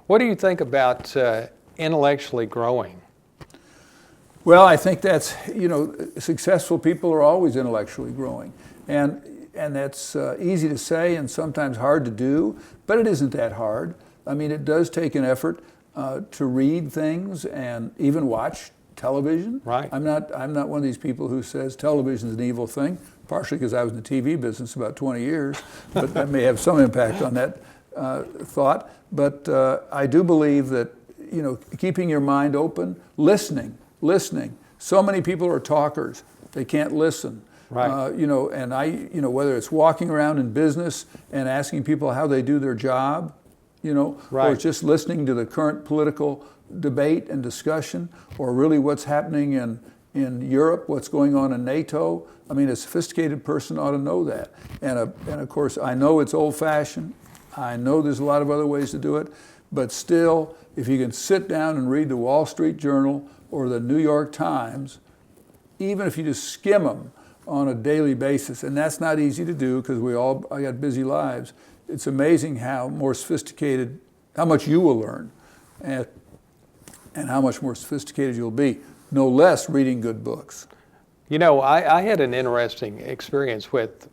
What do you think about intellectually growing? Well, I think that's, successful people are always intellectually growing. And that's easy to say and sometimes hard to do, but it isn't that hard. I mean, it does take an effort to read things and even watch television. Right. I'm not one of these people who says television is an evil thing, partially because I was in the TV business about 20 years, but that may have some impact on that thought. But I do believe that, keeping your mind open, listening. So many people are talkers. They can't listen. Right. And whether it's walking around in business and asking people how they do their job, right. or just listening to the current political debate and discussion, or really what's happening in Europe, what's going on in NATO. I mean, a sophisticated person ought to know that. And of course, I know it's old-fashioned. I know there's a lot of other ways to do it. But still, if you can sit down and read the Wall Street Journal or the New York Times, even if you just skim them on a daily basis, and that's not easy to do because I got busy lives, it's amazing how more sophisticated, how much you will learn and how much more sophisticated you'll be. No less reading good books. I had an interesting experience with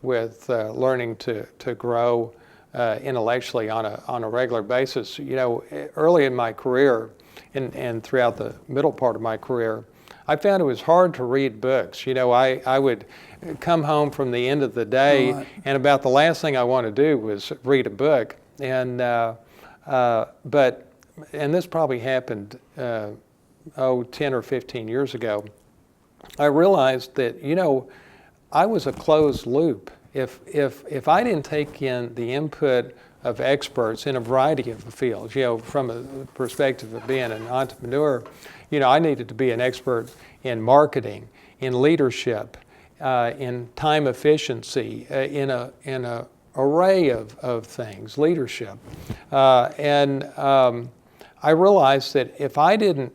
learning to grow intellectually on a regular basis. Early in my career and throughout the middle part of my career, I found it was hard to read books. I would come home from the end of the day, and about the last thing I wanted to do was read a book. And this probably happened 10 or 15 years ago. I realized that I was a closed loop. If I didn't take in the input of experts in a variety of fields, from a perspective of being an entrepreneur, I needed to be an expert in marketing, in leadership, in time efficiency, in a array of things, leadership. And I realized that if I didn't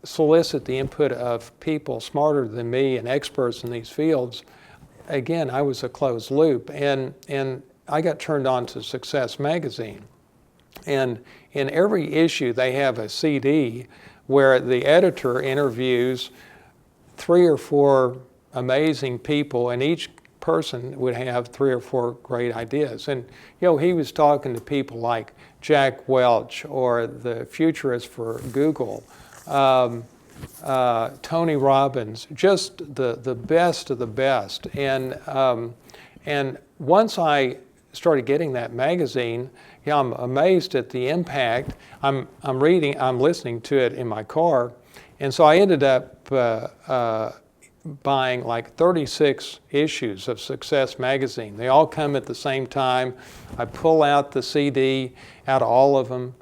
solicit the input of people smarter than me and experts in these fields, again, I was a closed loop. And I got turned on to Success Magazine. And in every issue, they have a CD where the editor interviews 3 or 4 amazing people, and each person would have 3 or 4 great ideas. And, he was talking to people like Jack Welch or the futurist for Google, Tony Robbins, just the best of the best. And once I started getting that magazine, I'm amazed at the impact. I'm listening to it in my car, and so I ended up buying like 36 issues of Success Magazine. They all come at the same time. I pull out the CD out of all of them,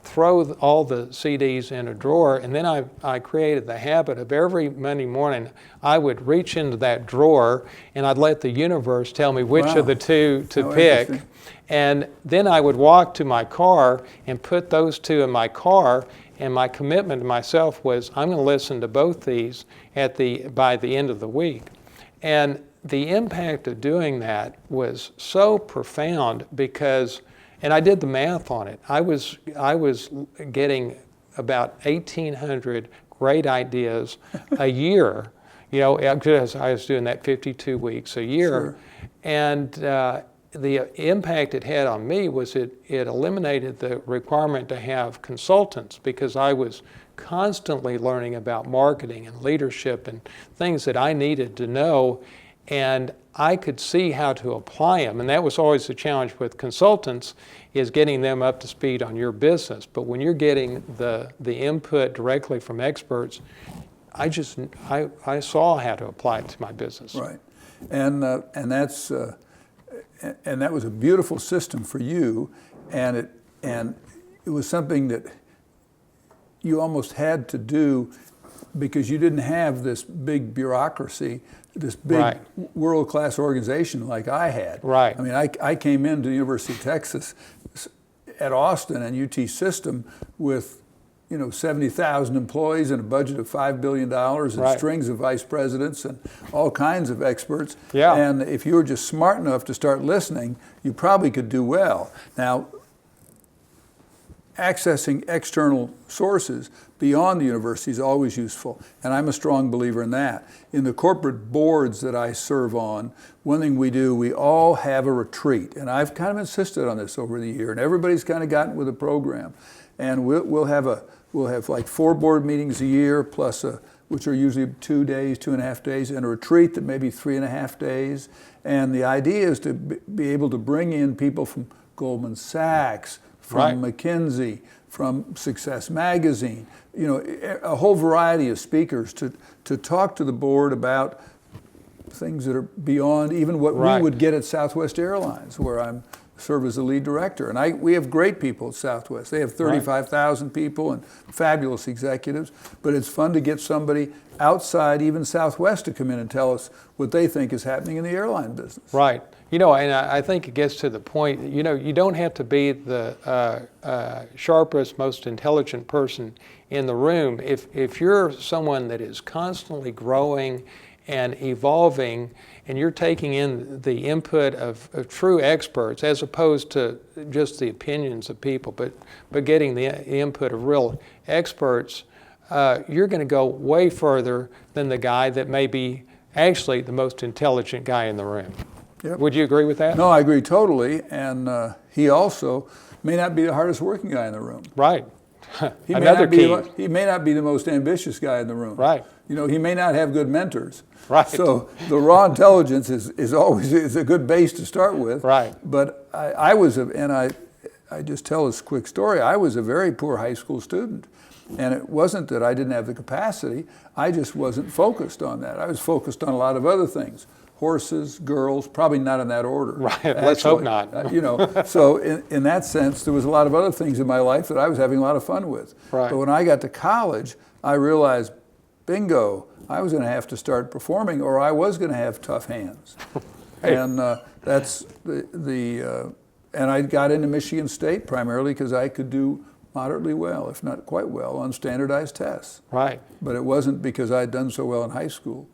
throw all the CDs in a drawer, and then I created the habit of every Monday morning I would reach into that drawer and I'd let the universe tell me which of the two to pick. And then I would walk to my car and put those 2 in my car, and my commitment to myself was I'm going to listen to both these by the end of the week. And the impact of doing that was so profound because, and I did the math on it, I was getting about 1,800 great ideas a year, because I was doing that 52 weeks a year. Sure. And the impact it had on me was it eliminated the requirement to have consultants, because I was constantly learning about marketing and leadership and things that I needed to know, and I could see how to apply them. And that was always the challenge with consultants, is getting them up to speed on your business. But when you're getting the input directly from experts, I saw how to apply it to my business. Right, and that's and that was a beautiful system for you, and it was something that you almost had to do because you didn't have this big bureaucracy, this big world-class organization like I had. Right. I mean, I came into the University of Texas at Austin and UT System with 70,000 employees and a budget of $5 billion and strings of vice presidents and all kinds of experts. Yeah. And if you were just smart enough to start listening, you probably could do well. Now, accessing external sources beyond the university is always useful, and I'm a strong believer in that. In the corporate boards that I serve on, one thing we do, we all have a retreat, and I've kind of insisted on this over the year, and everybody's kind of gotten with a program, and we'll have like 4 board meetings a year, plus which are usually 2 days, 2.5 days, and a retreat that may be 3.5 days, and the idea is to be able to bring in people from Goldman Sachs, from McKinsey, from Success Magazine, you know, a whole variety of speakers to talk to the board about things that are beyond even what we would get at Southwest Airlines, where I serve as the lead director. And we have great people at Southwest. They have 35,000 people and fabulous executives, but it's fun to get somebody outside even Southwest to come in and tell us what they think is happening in the airline business. Right. You know, and I think it gets to the point, you know, you don't have to be the sharpest, most intelligent person in the room. If you're someone that is constantly growing and evolving, and you're taking in the input of true experts as opposed to just the opinions of people, but getting the input of real experts, you're going to go way further than the guy that may be actually the most intelligent guy in the room. Yep. Would you agree with that? No, I agree totally. And he also may not be the hardest working guy in the room. Right. Another key. He may not be the most ambitious guy in the room. Right. You know, he may not have good mentors. Right. So the raw intelligence is always a good base to start with. Right. But I just tell this quick story. I was a very poor high school student. And it wasn't that I didn't have the capacity. I just wasn't focused on that. I was focused on a lot of other things. Horses, girls, probably not in that order. Right, actually. let's hope not. You know, so in that sense, there was a lot of other things in my life that I was having a lot of fun with. Right. But when I got to college, I realized, bingo, I was going to have to start performing, or I was going to have tough hands. Hey. And that's and I got into Michigan State primarily because I could do moderately well, if not quite well, on standardized tests. Right. But it wasn't because I'd done so well in high school.